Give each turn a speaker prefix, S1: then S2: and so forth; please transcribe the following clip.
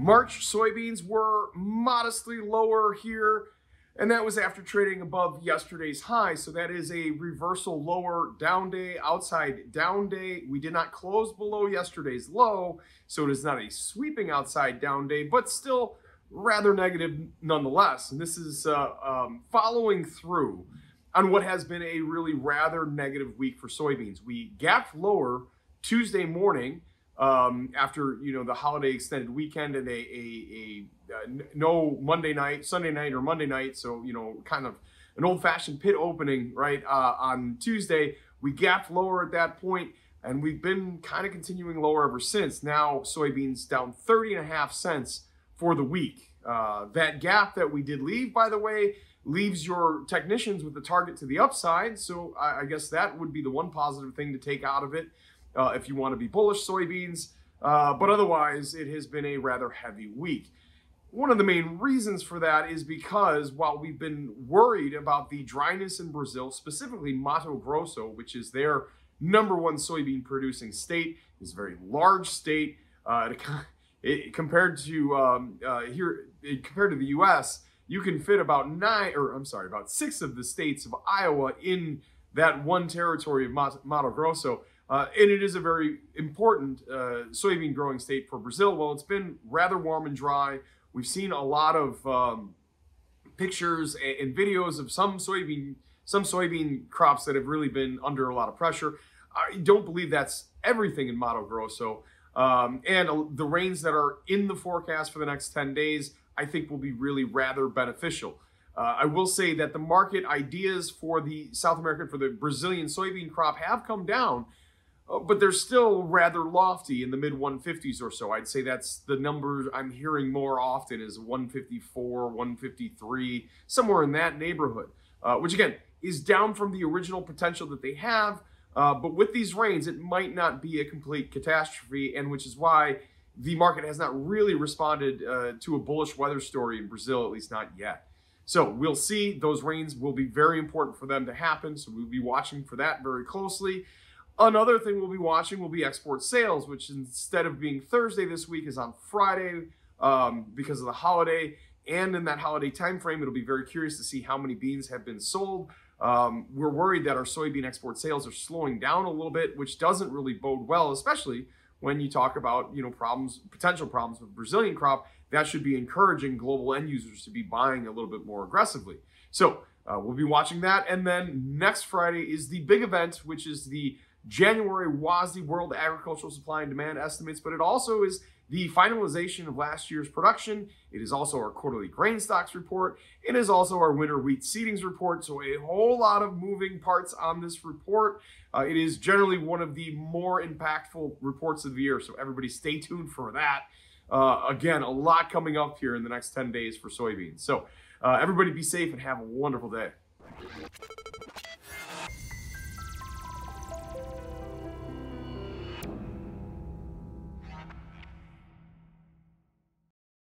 S1: March soybeans were modestly lower here, and that was after trading above yesterday's high. So that is a reversal lower down day, outside down day. We did not close below yesterday's low, so it is not a sweeping outside down day, but still rather negative nonetheless. And this is following through on what has been a really rather negative week for soybeans. We gapped lower Tuesday morning after the holiday extended weekend and a no Monday night, Sunday night, or Monday night. So kind of an old-fashioned pit opening right on Tuesday. We gapped lower at that point, and we've been kind of continuing lower ever since. Now soybeans down 30.5 cents for the week. That gap that we did leave, by the way, leaves your technicians with the target to the upside. So I guess that would be the one positive thing to take out of it if you want to be bullish soybeans. But otherwise, it has been a rather heavy week. One of the main reasons for that is because while we've been worried about the dryness in Brazil, specifically Mato Grosso, which is their #1 soybean producing state, is a very large state. Compared to the U.S., you can fit about 6 of the states of Iowa in that one territory of Mato Grosso. And it is a very important soybean growing state for Brazil. Well, it's been rather warm and dry. We've seen a lot of pictures and videos of some soybean crops that have really been under a lot of pressure. I don't believe that's everything in Mato Grosso. And the rains that are in the forecast for the next 10 days, I think will be really rather beneficial. I will say that the market ideas for the Brazilian soybean crop have come down, but they're still rather lofty in the mid 150s or so. I'd say that's the number I'm hearing more often is 154, 153, somewhere in that neighborhood, which again is down from the original potential that they have. But with these rains, it might not be a complete catastrophe, and which is why the market has not really responded to a bullish weather story in Brazil, at least not yet. So we'll see. Those rains will be very important for them to happen, so we'll be watching for that very closely. Another thing we'll be watching will be export sales, which instead of being Thursday this week is on Friday because of the holiday. And in that holiday time frame, it'll be very curious to see how many beans have been sold. We're worried that our soybean export sales are slowing down a little bit, which doesn't really bode well, especially when you talk about potential problems with Brazilian crop. That should be encouraging global end users to be buying a little bit more aggressively. So we'll be watching that. And then next Friday is the big event, which is the January WASDE World Agricultural Supply and Demand Estimates, but it also is the finalization of last year's production. It is also our quarterly grain stocks report. It is also our winter wheat seedings report. So a whole lot of moving parts on this report. It is generally one of the more impactful reports of the year. So everybody stay tuned for that. Again, a lot coming up here in the next 10 days for soybeans. So everybody be safe and have a wonderful day.